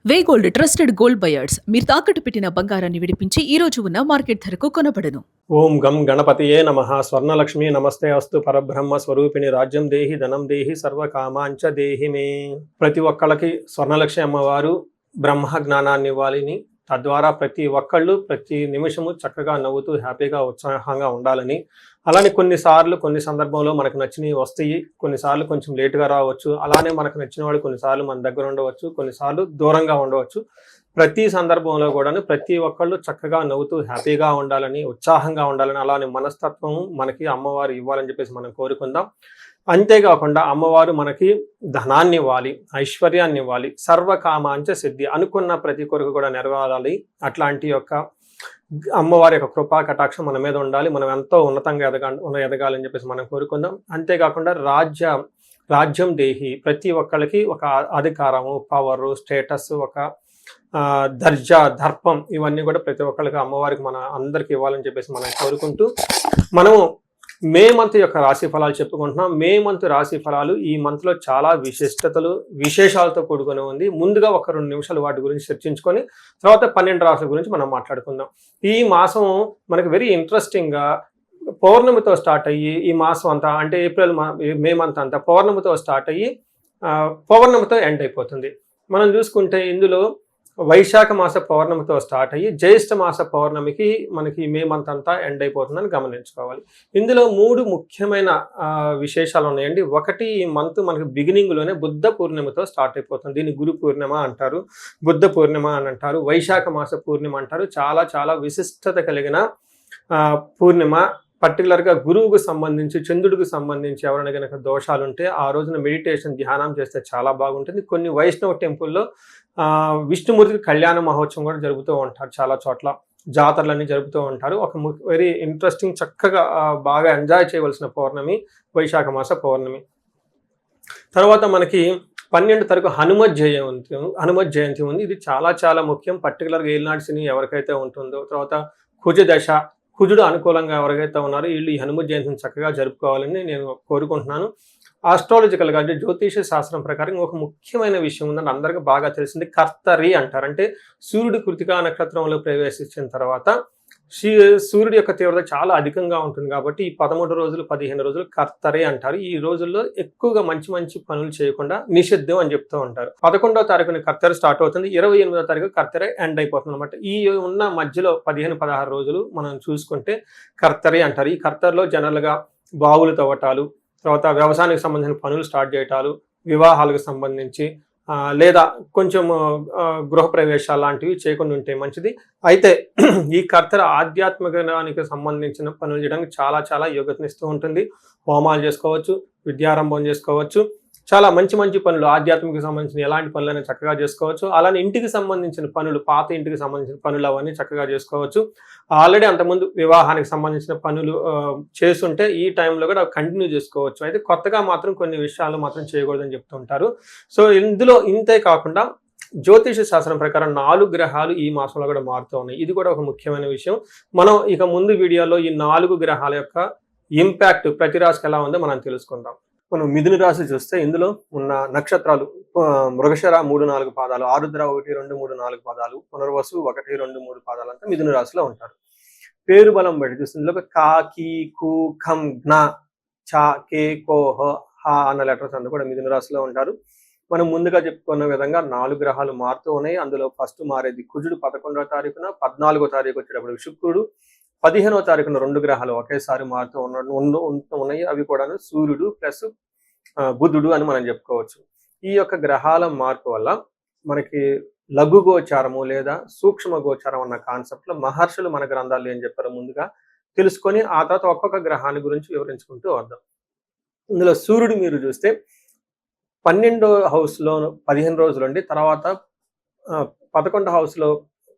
వే gold trusted gold buyers మీరు తాకట్టు పెట్టిన బంగారాన్ని విడిపించి ఈ రోజు ఉన్న మార్కెట్ ధరకు కొనబడను. ఓం గం గణపతియే నమః. స్వర్ణలక్ష్మి నమస్తే అస్తు. పరబ్రహ్మ స్వరూపిణి రాజ్యం దేహి ధనం దేహి సర్వకామాంచ దేహి మే. ప్రతి ఒక్కళ్ళకి స్వర్ణలక్ష్మి అమ్మవారు బ్రహ్మ జ్ఞానాన్ని ఇవ్వాలని, తద్వారా ప్రతి ఒక్కళ్ళు ప్రతి నిమిషము చక్కగా నవ్వుతూ హ్యాపీగా ఉత్సాహంగా ఉండాలని, అలానే కొన్ని సందర్భంలో మనకు నచ్చినవి వస్తాయి, కొన్నిసార్లు కొంచెం లేటుగా రావచ్చు. అలానే మనకు నచ్చిన వాళ్ళు కొన్నిసార్లు మన దగ్గర ఉండవచ్చు, కొన్నిసార్లు దూరంగా ఉండవచ్చు. ప్రతి సందర్భంలో కూడాను ప్రతి ఒక్కళ్ళు చక్కగా నవ్వుతూ హ్యాపీగా ఉండాలని, ఉత్సాహంగా ఉండాలని, అలానే మనస్తత్వం మనకి అమ్మవారు ఇవ్వాలని చెప్పేసి మనం కోరుకుందాం. అంతేకాకుండా అమ్మవారు మనకి ధనాన్ని ఇవ్వాలి, ఐశ్వర్యాన్ని ఇవ్వాలి, సర్వకామాంచ సిద్ధి, అనుకున్న ప్రతి కొరకు కూడా నెరవేరాలి. అట్లాంటి యొక్క అమ్మవారి యొక్క కృపా కటాక్షం మన మీద ఉండాలి. మనం ఎంతో ఉన్నతంగా ఎదగాలని చెప్పేసి మనం కోరుకుందాం. అంతేకాకుండా రాజ్యం దేహి, ప్రతి ఒక్కళ్ళకి ఒక అధికారము, పవరు, స్టేటస్, ఒక దర్జా, దర్పం, ఇవన్నీ కూడా ప్రతి ఒక్కళ్ళకి అమ్మవారికి మన అందరికి ఇవ్వాలని చెప్పేసి మనం కోరుకుంటూ, మనము మే మంత్ యొక్క రాశి ఫలాలు చెప్పుకుంటున్నాం. మే మంత్ రాశి ఫలాలు ఈ మంత్ లో చాలా విశేషాలతో కూడుకొని ఉంది. ముందుగా ఒక 2 నిమిషాలు వాటి గురించి చర్చించుకొని తర్వాత 12 రాశుల గురించి మనం మాట్లాడుకుందాం. ఈ మాసం మనకి వెరీ ఇంట్రెస్టింగ్ గా పౌర్ణమితో స్టార్ట్ అయ్యి, ఈ మాసం అంతా అంటే మే మంత్ అంతా పౌర్ణమితో స్టార్ట్ అయ్యి పౌర్ణమితో ఎండ్ అయిపోతుంది. మనం చూసుకుంటే ఇందులో వైశాఖ మాస పౌర్ణమితో స్టార్ట్ అయ్యి జ్యేష్ఠ మాస పౌర్ణమికి మనకి మే మంత్ అంతా ఎండ్ అయిపోతుందని గమనించుకోవాలి. ఇందులో 3 ముఖ్యమైన విశేషాలు ఉన్నాయండి. ఒకటి, ఈ మంత్ మనకి బిగినింగ్ లోనే బుద్ధ పూర్ణిమతో స్టార్ట్ అయిపోతుంది. దీన్ని గురు పూర్ణిమ అంటారు, బుద్ధ పూర్ణిమ అని అంటారు, వైశాఖ మాస పూర్ణిమ అంటారు. చాలా చాలా విశిష్టత కలిగిన పూర్ణిమ. పర్టికులర్గా గురువుకు సంబంధించి, చంద్రుడికి సంబంధించి ఎవరైనా కనుక దోషాలు ఉంటే ఆ రోజున మెడిటేషన్, ధ్యానం చేస్తే చాలా బాగుంటుంది. కొన్ని వైష్ణవ టెంపుల్లో విష్ణుమూర్తికి కళ్యాణ మహోత్సవం కూడా జరుపుతూ ఉంటారు. చాలా చోట్ల జాతరలన్నీ జరుపుతూ ఉంటారు. ఒక వెరీ ఇంట్రెస్టింగ్, చక్కగా బాగా ఎంజాయ్ చేయవలసిన పౌర్ణమి వైశాఖ మాస పౌర్ణమి. తర్వాత మనకి 12 తారీఖు హనుమత్ జయంతి ఉంది. ఇది చాలా చాలా ముఖ్యం. పర్టికులర్గా ఏలినాటి శని ఎవరికైతే ఉంటుందో, తర్వాత కుజ దశ, కుజుడు అనుకూలంగా ఎవరికైతే ఉన్నారో వీళ్ళు ఈ హనుమత్ జయంతిని చక్కగా జరుపుకోవాలని నేను కోరుకుంటున్నాను. ఆస్ట్రాలజికల్గా అంటే జ్యోతిష శాస్త్రం ప్రకారం ఒక ముఖ్యమైన విషయం ఉందని అందరికీ బాగా తెలిసింది, కర్తరి అంటారు. అంటే సూర్యుడు కృతికా నక్షత్రంలో ప్రవేశించిన తర్వాత సూర్యుడి యొక్క తీవ్రత చాలా అధికంగా ఉంటుంది కాబట్టి ఈ 13 రోజులు 15 రోజులు కర్తరే అంటారు. ఈ రోజుల్లో ఎక్కువగా మంచి మంచి పనులు చేయకుండా నిషిద్ధం అని చెప్తూ ఉంటారు. 11వ తారీఖున కర్తెర స్టార్ట్ అవుతుంది, 28వ తారీఖు కర్తెర ఎండ్ అయిపోతుంది అనమాట. ఈ ఉన్న మధ్యలో 15-16 రోజులు మనం చూసుకుంటే కర్తరే అంటారు. ఈ కర్తెరలో జనరల్గా బావులు తవ్వటాలు, తర్వాత వ్యవసాయానికి సంబంధించిన పనులు స్టార్ట్ చేయటాలు, వివాహాలకు సంబంధించి లేదా కొంచెం గృహప్రవేశాలు లాంటివి చేయకుండా ఉంటే మంచిది. అయితే ఈ కర్తెర ఆధ్యాత్మికానికి సంబంధించిన పనులు చేయడానికి చాలా చాలా యోగ్యతనిస్తూ ఉంటుంది. హోమాలు చేసుకోవచ్చు, విద్యారంభం చేసుకోవచ్చు, చాలా మంచి మంచి పనులు, ఆధ్యాత్మిక సంబంధించిన ఎలాంటి పనులైనా చక్కగా చేసుకోవచ్చు. అలానే ఇంటికి సంబంధించిన పనులు, పాత ఇంటికి సంబంధించిన పనులు అవన్నీ చక్కగా చేసుకోవచ్చు. ఆల్రెడీ అంతకుముందు వివాహానికి సంబంధించిన పనులు చేస్తుంటే ఈ టైంలో కూడా కంటిన్యూ చేసుకోవచ్చు. అయితే కొత్తగా మాత్రం కొన్ని విషయాలు మాత్రం చేయకూడదని చెప్తుంటారు. సో ఇందులో ఇంతే కాకుండా జ్యోతిష శాస్త్రం ప్రకారం 4 గ్రహాలు ఈ మాసంలో కూడా మారుతూ ఉన్నాయి. ఇది కూడా ఒక ముఖ్యమైన విషయం. మనం ఇక ముందు వీడియోలో ఈ 4 గ్రహాల యొక్క ఇంపాక్ట్ ప్రతి రాశికి ఎలా ఉందో మనం తెలుసుకుందాం. మనం మిథున రాశి చూస్తే ఇందులో ఉన్న నక్షత్రాలు మృగశిర 3-4 పాదాలు, ఆరుద్ర 1-2-3-4 పాదాలు, పునర్వసు 1-2-3 పాదాలు అంతా మిథున రాశిలో ఉంటారు. పేరు బలం బట్టి చూస్తే ఇందులో కా, కీ, కు, ఖం, జ్ఞ, చ, కే, కో, హ అన్న లెటర్స్ అంతా కూడా మిథున రాశిలో ఉంటారు. మనం ముందుగా చెప్పుకున్న విధంగా 4 గ్రహాలు మారుతూ ఉన్నాయి. అందులో ఫస్ట్ మారేది కుజుడు 11వ తారీఖున, 14వ తారీఖు వచ్చేటప్పుడు శుక్రుడు, 15వ తారీఖున 2 గ్రహాలు ఒకేసారి మారుతూ ఉన్నాయి. అవి కూడా సూర్యుడు ప్లస్ బుధుడు అని మనం చెప్పుకోవచ్చు. ఈ యొక్క గ్రహాల మార్పు వల్ల మనకి లఘు గోచారము లేదా సూక్ష్మ గోచారం అన్న కాన్సెప్ట్ లో మహర్షులు మన గ్రంథాలు ఏం చెప్పారో ముందుగా తెలుసుకొని ఆ తర్వాత ఒక్కొక్క గ్రహాన్ని గురించి వివరించుకుంటూ వద్దాం. ఇందులో సూర్యుడు మీరు చూస్తే 12వ హౌస్ లో 15 రోజులు ఉండి, తర్వాత 11వ హౌస్ లో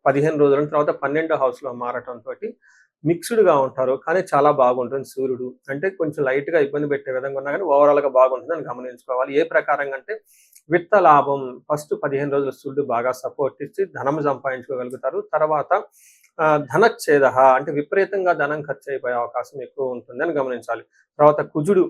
15 రోజులు, తర్వాత 12వ హౌస్ లో మారటంతో మిక్స్డ్గా ఉంటారు. కానీ చాలా బాగుంటుంది సూర్యుడు. అంటే కొంచెం లైట్గా ఇబ్బంది పెట్టే విధంగా ఉన్నా కానీ ఓవరాల్గా బాగుంటుంది అని గమనించుకోవాలి. ఏ ప్రకారంగా అంటే విత్త లాభం ఫస్ట్ 15 రోజులు సూర్యుడు బాగా సపోర్ట్ ఇచ్చి ధనం సంపాదించుకోగలుగుతారు. తర్వాత ధనచ్ఛేద అంటే విపరీతంగా ధనం ఖర్చు అయిపోయే అవకాశం ఎక్కువ ఉంటుంది అని గమనించాలి. తర్వాత కుజుడు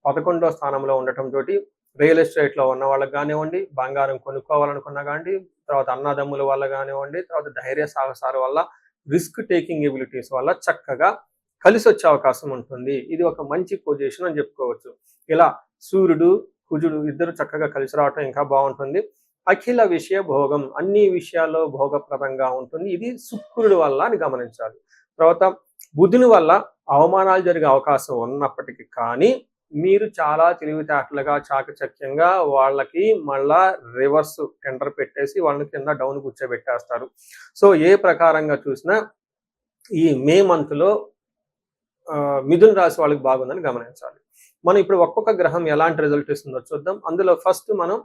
11వ స్థానంలో ఉండటం తోటి రియల్ ఎస్టేట్లో ఉన్న వాళ్ళకి కానివ్వండి, బంగారం కొనుక్కోవాలనుకున్నా కానివ్వండి, తర్వాత అన్నదమ్ముల వల్ల కానివ్వండి, తర్వాత ధైర్య సాహసాల వల్ల, రిస్క్ టేకింగ్ ఎబిలిటీస్ వల్ల చక్కగా కలిసి వచ్చే అవకాశం ఉంటుంది. ఇది ఒక మంచి పొజిషన్ అని చెప్పుకోవచ్చు. ఇలా సూర్యుడు, కుజుడు ఇద్దరు చక్కగా కలిసి రావటం ఇంకా బాగుంటుంది. అఖిల విషయ భోగం, అన్ని విషయాల్లో భోగప్రదంగా ఉంటుంది. ఇది శుక్రుడి వల్ల అని గమనించాలి. తర్వాత బుధుని వల్ల అవమానాలు జరిగే అవకాశం ఉన్నప్పటికీ కానీ మీరు చాలా తెలివితేటలుగా చాకచక్యంగా వాళ్ళకి మళ్ళా రివర్స్ టెండర్ పెట్టేసి వాళ్ళని కింద డౌన్ కూర్చోబెట్టేస్తారు. సో ఏ ప్రకారంగా చూసినా ఈ మే మంత్లో మిథున రాశి వాళ్ళకి బాగుందని గమనించాలి. మనం ఇప్పుడు ఒక్కొక్క గ్రహం ఎలాంటి రిజల్ట్ ఇస్తుందో చూద్దాం. అందులో ఫస్ట్ మనం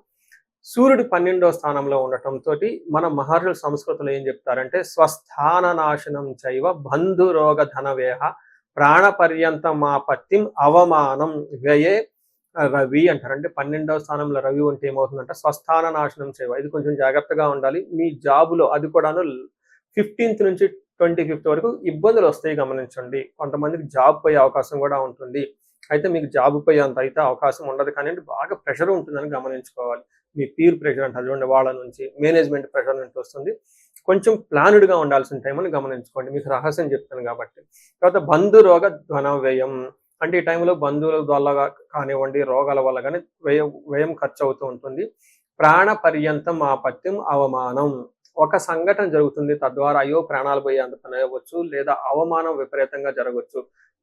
సూర్యుడు 12వ స్థానంలో ఉండటంతో మన మహర్షుల సంస్కృతిలో ఏం చెప్తారంటే స్వస్థాన నాశనం చైవ బంధురోగ ధనవేహ ప్రాణ పర్యంతమాపత్తిం అవమానం వ్యయే రవి అంటారు. అంటే 12వ స్థానంలో రవి ఉంటే ఏమవుతుందంటే స్వస్థాన నాశనం చేయవ. ఇది కొంచెం జాగ్రత్తగా ఉండాలి. మీ జాబులో అది కూడాను 15th నుంచి 25th వరకు ఇబ్బందులు వస్తాయి గమనించండి. కొంతమందికి జాబ్ పోయే అవకాశం కూడా ఉంటుంది. అయితే మీకు జాబ్ పోయేంత అయితే అవకాశం ఉండదు కానీ బాగా ప్రెషర్ ఉంటుందని గమనించుకోవాలి. మీ పీర్ ప్రెషర్ అంటే చూడండి, వాళ్ళ నుంచి మేనేజ్మెంట్ ప్రెషర్ నుంచి వస్తుంది. కొంచెం ప్లాన్డ్గా ఉండాల్సిన టైం అని గమనించుకోండి. మీకు రహస్యం చెప్తాను కాబట్టి. తర్వాత బంధురోగ ధన వ్యయం, అంటే ఈ టైంలో బంధువుల వల్ల కానివ్వండి, రోగాల వల్ల కానీ వ్యయం ఖర్చు అవుతూ ఉంటుంది. ప్రాణ పర్యంతం ఆపత్యం అవమానం, ఒక సంఘటన జరుగుతుంది తద్వారా అయ్యో ప్రాణాలు పోయేంత పని అవ్వచ్చు, లేదా అవమానం విపరీతంగా జరగవచ్చు.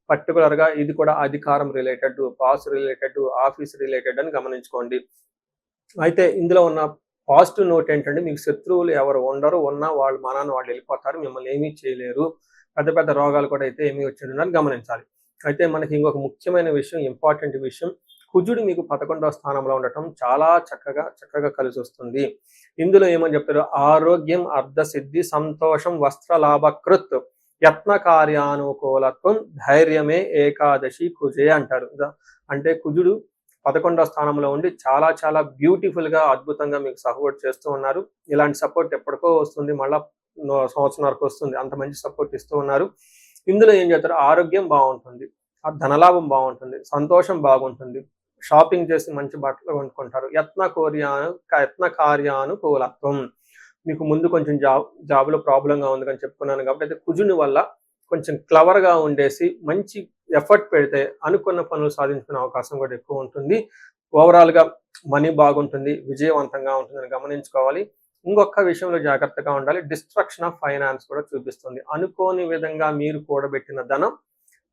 పర్టికులర్గా ఇది కూడా అధికారం related, boss related, office related అని గమనించుకోండి. అయితే ఇందులో ఉన్న పాజిటివ్ నోట్ ఏంటంటే మీకు శత్రువులు ఎవరు ఉండరు, ఉన్నా వాళ్ళు మనాన్ని వాళ్ళు వెళ్ళిపోతారు, మిమ్మల్ని ఏమీ చేయలేరు. పెద్ద పెద్ద రోగాలు కూడా అయితే ఏమీ వచ్చేదని గమనించాలి. అయితే మనకి ఇంకొక ముఖ్యమైన విషయం, ఇంపార్టెంట్ విషయం, కుజుడు మీకు 11వ స్థానంలో ఉండటం చాలా చక్కగా కలిసి వస్తుంది. ఇందులో ఏమని చెప్తారు, ఆరోగ్యం, అర్ధసిద్ధి, సంతోషం, వస్త్రలాభకృత్, యత్న కార్యానుకూలత్వం, ధైర్యమే ఏకాదశి కుజే అంటారు. అంటే కుజుడు 11వ స్థానంలో ఉండి చాలా బ్యూటిఫుల్గా అద్భుతంగా మీకు సపోర్ట్ చేస్తూ ఉన్నారు. ఇలాంటి సపోర్ట్ ఎప్పటికో వస్తుంది, మళ్ళా సంవత్సరానికి వస్తుంది. అంత మంచి సపోర్ట్ ఇస్తూ ఉన్నారు. ఇందులో ఏం చేస్తారు, ఆరోగ్యం బాగుంటుంది, ధనలాభం బాగుంటుంది, సంతోషం బాగుంటుంది, షాపింగ్ చేసి మంచి బట్టలు కొనుక్కుంటారు. యత్న కార్యానుకూలత్వం, మీకు ముందు కొంచెం జాబ్లో ప్రాబ్లంగా ఉంది అని చెప్పుకున్నాను కాబట్టి అయితే కుజుని వల్ల కొంచెం క్లవర్గా ఉండేసి మంచి ఎఫర్ట్ పెడితే అనుకున్న పనులు సాధించుకునే అవకాశం కూడా ఎక్కువ ఉంటుంది. ఓవరాల్గా మనీ బాగుంటుంది, విజయవంతంగా ఉంటుందని గమనించుకోవాలి. ఇంకొక విషయంలో జాగ్రత్తగా ఉండాలి, డిస్ట్రక్షన్ ఆఫ్ ఫైనాన్స్ కూడా చూపిస్తుంది. అనుకోని విధంగా మీరు కూడబెట్టిన ధనం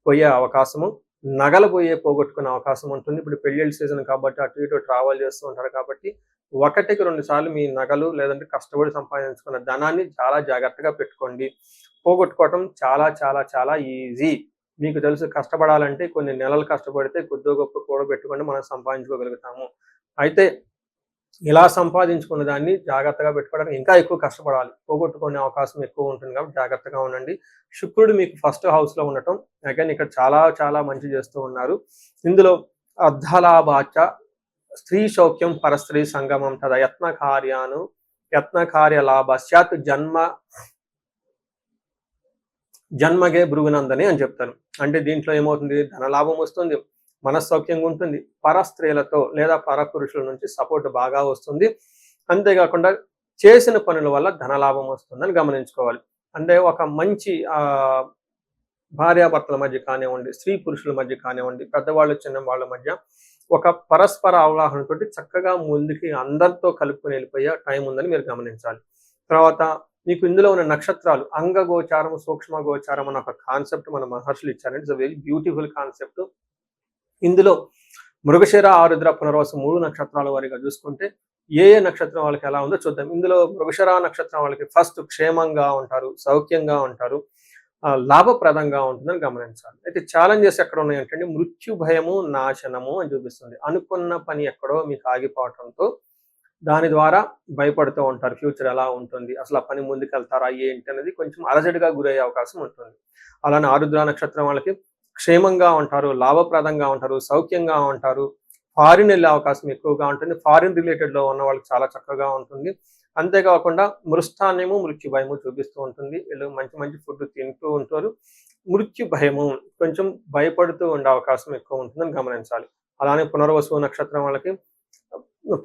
పోయే అవకాశము, నగలు పోగొట్టుకునే అవకాశం ఉంటుంది. ఇప్పుడు పెళ్ళిళ్ళ సీజన్ కాబట్టి అటు ఇటు ట్రావెల్ చేస్తూ ఉంటారు కాబట్టి 1కి 2 సార్లు మీ నగలు లేదంటే కష్టపడి సంపాదించుకున్న ధనాన్ని చాలా జాగ్రత్తగా పెట్టుకోండి. పోగొట్టుకోవటం చాలా ఈజీ. మీకు తెలుసు, కష్టపడాలంటే కొన్ని నెలలు కష్టపడితే కొద్దిగా గొప్ప కూడబెట్టుకొని మనం సంపాదించుకోగలుగుతాము. అయితే ఇలా సంపాదించుకున్న దాన్ని జాగ్రత్తగా పెట్టుకోవడానికి ఇంకా ఎక్కువ కష్టపడాలి, పోగొట్టుకునే అవకాశం ఎక్కువ ఉంటుంది కాబట్టి జాగ్రత్తగా ఉండండి. శుక్రుడు మీకు ఫస్ట్ హౌస్లో ఉండటం అగైన్ ఇక్కడ చాలా మంచి చేస్తూ ఉన్నారు. ఇందులో అర్ధలాభాచ స్త్రీ సౌఖ్యం పరస్త్రీ సంగమం తద యత్న కార్య లాభస్యాత్ జన్మగే భృగునందని అని చెప్తారు. అంటే దీంట్లో ఏమవుతుంది, ధనలాభం వస్తుంది, మనస్సౌఖ్యంగా ఉంటుంది, పరస్త్రీలతో లేదా పరపురుషుల నుంచి సపోర్ట్ బాగా వస్తుంది. అంతేకాకుండా చేసిన పనుల వల్ల ధనలాభం వస్తుందని గమనించుకోవాలి. అంటే ఒక మంచి భార్యాభర్తల మధ్య కానివ్వండి, స్త్రీ పురుషుల మధ్య కానివ్వండి, పెద్దవాళ్ళు చిన్న వాళ్ళ మధ్య ఒక పరస్పర అవగాహనతోటి చక్కగా ముందుకి అందరితో కలుపుకొని వెళ్ళిపోయే టైం ఉందని మీరు గమనించాలి. తర్వాత మీకు ఇందులో ఉన్న నక్షత్రాలు అంగగోచారం, సూక్ష్మ గోచారం అన్న ఒక కాన్సెప్ట్ మన మహర్షులు ఇచ్చారంటే it's a very beautiful concept. ఇందులో మృగశిర, ఆరుద్ర, పునర్వసు 3 నక్షత్రాల వారిగా చూసుకుంటే ఏ నక్షత్రం వాళ్ళకి ఎలా ఉందో చూద్దాం. ఇందులో మృగశిర నక్షత్రం వాళ్ళకి ఫస్ట్ క్షేమంగా ఉంటారు, సౌఖ్యంగా ఉంటారు, లాభప్రదంగా ఉంటుందని గమనించాలి. అయితే ఛాలెంజెస్ ఎక్కడ ఉన్నాయంటే మృత్యు భయము, నాశనము అని చూపిస్తుంది. అనుకున్న పని ఎక్కడో మీకు ఆగిపోవటంతో దాని ద్వారా భయపడుతూ ఉంటారు, ఫ్యూచర్ ఎలా ఉంటుంది, అసలు ఆ పని ముందుకెళ్తారా ఏంటి అనేది కొంచెం అలజడిగా గురయ్యే అవకాశం ఉంటుంది. అలానే ఆరుద్ర నక్షత్రం వాళ్ళకి క్షేమంగా ఉంటారు, లాభప్రదంగా ఉంటారు, సౌఖ్యంగా ఉంటారు, ఫారిన్ వెళ్ళే అవకాశం ఎక్కువగా ఉంటుంది, ఫారిన్ రిలేటెడ్లో ఉన్న వాళ్ళకి చాలా చక్కగా ఉంటుంది. అంతేకాకుండా మృష్టాన్యము, మృత్యు భయము చూపిస్తూ ఉంటుంది. వీళ్ళు మంచి ఫుడ్ తింటూ ఉంటారు. మృత్యు భయము, కొంచెం భయపడుతూ ఉండే అవకాశం ఎక్కువ ఉంటుందని గమనించాలి. అలానే పునర్వసు నక్షత్రం వాళ్ళకి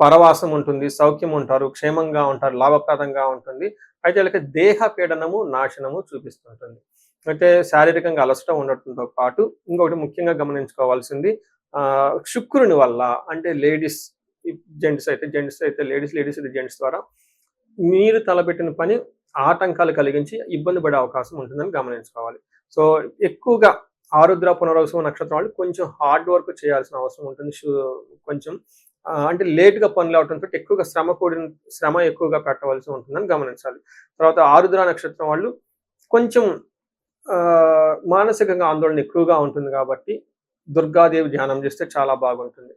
పరవాసం ఉంటుంది, సౌఖ్యం ఉంటారు, క్షేమంగా ఉంటారు, లాభప్రదంగా ఉంటుంది. అయితే వీళ్ళకి దేహ పీడనము, నాశనము చూపిస్తుంటుంది. అయితే శారీరకంగా అలసట ఉండటంతో పాటు ఇంకొకటి ముఖ్యంగా గమనించుకోవాల్సింది శుక్రుని వల్ల అంటే జెంట్స్ అయితే లేడీస్ అయితే జెంట్స్ ద్వారా మీరు తలపెట్టిన పని ఆటంకాలు కలిగించి ఇబ్బంది పడే అవకాశం ఉంటుందని గమనించుకోవాలి. సో ఎక్కువగా ఆరుద్ర పునర్వసు నక్షత్రం వాళ్ళు కొంచెం హార్డ్ వర్క్ చేయాల్సిన అవసరం ఉంటుంది. కొంచెం అంటే లేట్‌గా పనులు అవటంతో ఎక్కువగా శ్రమ ఎక్కువగా పెట్టవలసి ఉంటుందని గమనించాలి. తర్వాత ఆరుద్ర నక్షత్రం వాళ్ళు కొంచెం మానసికంగా ఆందోళన ఎక్కువగా ఉంటుంది కాబట్టి దుర్గాదేవి ధ్యానం చేస్తే చాలా బాగుంటుంది.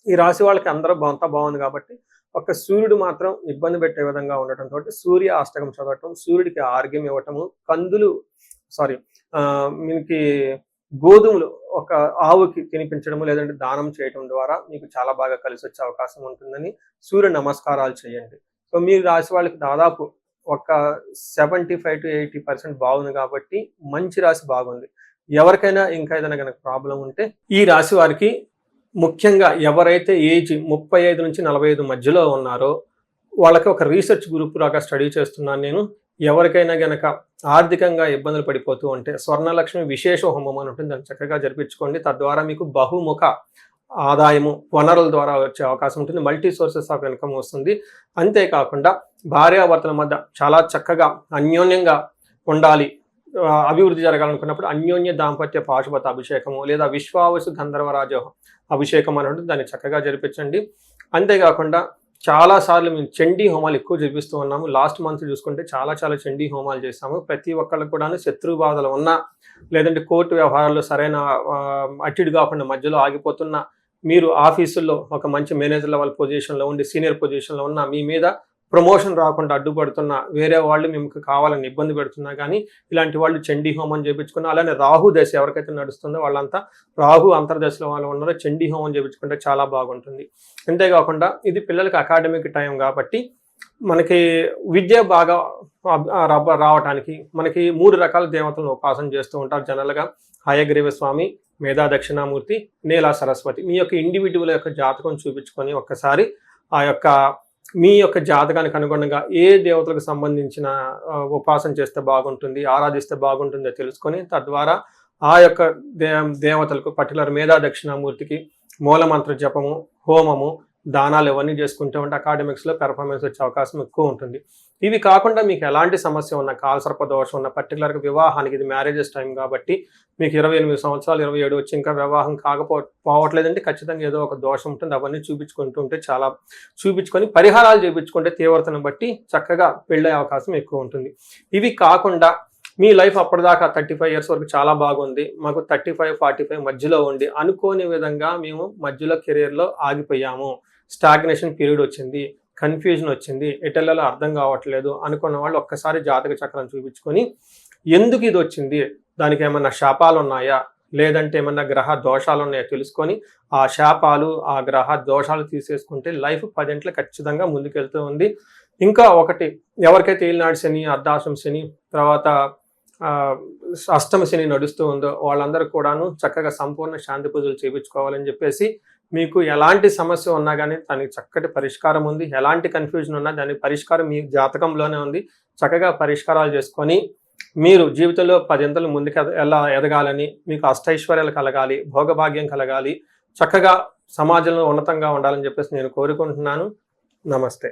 ఈ రాశి వాళ్ళకి అంతా బాగుంది కాబట్టి ఒక్క సూర్యుడు మాత్రం ఇబ్బంది పెట్టే విధంగా ఉండటంతో సూర్య అష్టకం చదవటం, సూర్యుడికి ఆర్ఘ్యం ఇవ్వటము, మీకు గోధుమలు ఒక ఆవుకి తినిపించడము లేదంటే దానం చేయటం ద్వారా మీకు చాలా బాగా కలిసి వచ్చే అవకాశం ఉంటుందని సూర్య నమస్కారాలు చేయండి. సో మీ రాశి వాళ్ళకి దాదాపు ఒక 75-80% బాగుంది కాబట్టి మంచి రాశి బాగుంది. ఎవరికైనా ఇంకా ఏదైనా కనుక ప్రాబ్లం ఉంటే ఈ రాశి వారికి ముఖ్యంగా ఎవరైతే ఏజ్ 35-45 మధ్యలో ఉన్నారో వాళ్ళకి ఒక రీసెర్చ్ గ్రూప్ లాగా స్టడీ చేస్తున్నాను నేను. ఎవరికైనా గనక ఆర్థికంగా ఇబ్బందులు పడిపోతూ ఉంటే స్వర్ణలక్ష్మి విశేష హోమం అని ఉంటుంది, దాన్ని చక్కగా జరిపించుకోండి. తద్వారా మీకు బహుముఖ ఆదాయము వనరుల ద్వారా వచ్చే అవకాశం ఉంటుంది. మల్టీ సోర్సెస్ ఆఫ్ ఇన్కమ్ వస్తుంది. అంతేకాకుండా భార్యాభర్తల మధ్య చాలా చక్కగా అన్యోన్యంగా ఉండాలి, అభివృద్ధి జరగాలనుకున్నప్పుడు అన్యోన్య దాంపత్య పాశుపత అభిషేకము లేదా విశ్వావసు గంధర్వరాజ అభిషేకం అని ఉంటుంది, దాన్ని చక్కగా జరిపించండి. అంతేకాకుండా చాలాసార్లు మేము చండీ హోమాలు ఎక్కువ జరిపిస్తూ ఉన్నాము. లాస్ట్ మంత్ చూసుకుంటే చాలా చండీ హోమాలు చేస్తాము. ప్రతి ఒక్కళ్ళకు కూడా శత్రు బాధలు ఉన్నా లేదంటే కోర్టు వ్యవహారాల్లో సరైన అట్టిడు కాకుండా మధ్యలో ఆగిపోతున్నా, మీరు ఆఫీసుల్లో ఒక మంచి మేనేజర్ లెవెల్ పొజిషన్లో ఉండి సీనియర్ పొజిషన్లో ఉన్న మీ మీద ప్రమోషన్ రాకుండా అడ్డుపడుతున్నా, వేరే వాళ్ళు మీకు కావాలని ఇబ్బంది పెడుతున్నా కానీ ఇలాంటి వాళ్ళు చండీ హోమం చేయించుకున్నా, అలానే రాహు దశ ఎవరికైతే నడుస్తుందో వాళ్ళంతా రాహు అంతర్దశలో వాళ్ళు ఉన్నారో చండీ హోమం చేయించుకుంటే చాలా బాగుంటుంది. అంతేకాకుండా ఇది పిల్లలకి అకాడమిక్ టైం కాబట్టి మనకి విద్య బాగా రావటానికి మనకి 3 రకాల దేవతలను ఉపాసన చేస్తూ ఉంటారు జనరల్గా. హయగ్రీవ స్వామి, మేధా దక్షిణామూర్తి, నీలా సరస్వతి. మీ యొక్క ఇండివిజువల్ యొక్క జాతకం చూపించుకొని ఒక్కసారి ఆ యొక్క మీ యొక్క జాతకానికి అనుగుణంగా ఏ దేవతలకు సంబంధించిన ఉపాసన చేస్తే బాగుంటుంది, ఆరాధిస్తే బాగుంటుందో తెలుసుకొని తద్వారా ఆ యొక్క దేవతలకు పర్టికులర్ మేధా దక్షిణామూర్తికి మూలమంత్ర జపము, హోమము, దానాలు ఇవన్నీ చేసుకుంటూ ఉంటే అకాడమిక్స్లో పెర్ఫార్మెన్స్ వచ్చే అవకాశం ఎక్కువ ఉంటుంది. ఇవి కాకుండా మీకు ఎలాంటి సమస్య ఉన్న, కాలసర్ప దోషం ఉన్న, పర్టికులర్గా వివాహానికి ఇది మ్యారేజెస్ టైం కాబట్టి మీకు 28 సంవత్సరాలు 27 వచ్చి ఇంకా వివాహం పోవట్లేదంటే ఖచ్చితంగా ఏదో ఒక దోషం ఉంటుంది. అవన్నీ చూపించుకొని పరిహారాలు చేయించుకుంటే తీవ్రతను బట్టి చక్కగా పెళ్ళే అవకాశం ఎక్కువ ఉంటుంది. ఇవి కాకుండా మీ లైఫ్ అప్పటిదాకా 35 ఇయర్స్ వరకు చాలా బాగుంది, మాకు 35-45 మధ్యలో ఉండి అనుకోని విధంగా మేము మధ్యలో కెరీర్లో ఆగిపోయాము, స్టాగ్నేషన్ పీరియడ్ వచ్చింది, కన్ఫ్యూజన్ వచ్చింది, ఎటెల్లలో అర్థం కావట్లేదు అనుకున్న వాళ్ళు ఒక్కసారి జాతక చక్రం చూపించుకొని ఎందుకు ఇది వచ్చింది, దానికి ఏమన్నా శాపాలు ఉన్నాయా లేదంటే ఏమన్నా గ్రహ దోషాలు ఉన్నాయో తెలుసుకొని ఆ శాపాలు ఆ గ్రహ దోషాలు తీసేసుకుంటే లైఫ్ 10 ఖచ్చితంగా ముందుకెళ్తూ ఉంది. ఇంకా ఒకటి, ఎవరికైతే ఏలినాడు శని, అర్ధాశ్రమ శని, తర్వాత అష్టమ శని నడుస్తూ ఉందో వాళ్ళందరూ కూడాను చక్కగా సంపూర్ణ శాంతి పూజలు చేయించుకోవాలని చెప్పేసి, మీకు ఎలాంటి సమస్య ఉన్నా కానీ దానికి చక్కటి పరిష్కారం ఉంది. ఎలాంటి కన్ఫ్యూజన్ ఉన్నా దాని పరిష్కారం మీ జాతకంలోనే ఉంది. చక్కగా పరిష్కారాలు చేసుకొని మీరు జీవితంలో 10 ముందుకు ఎలా ఎదగాలని, మీకు అష్టైశ్వర్యాలు కలగాలి, భోగభాగ్యం కలగాలి, చక్కగా సమాజంలో ఉన్నతంగా ఉండాలని చెప్పేసి నేను కోరుకుంటున్నాను. నమస్తే.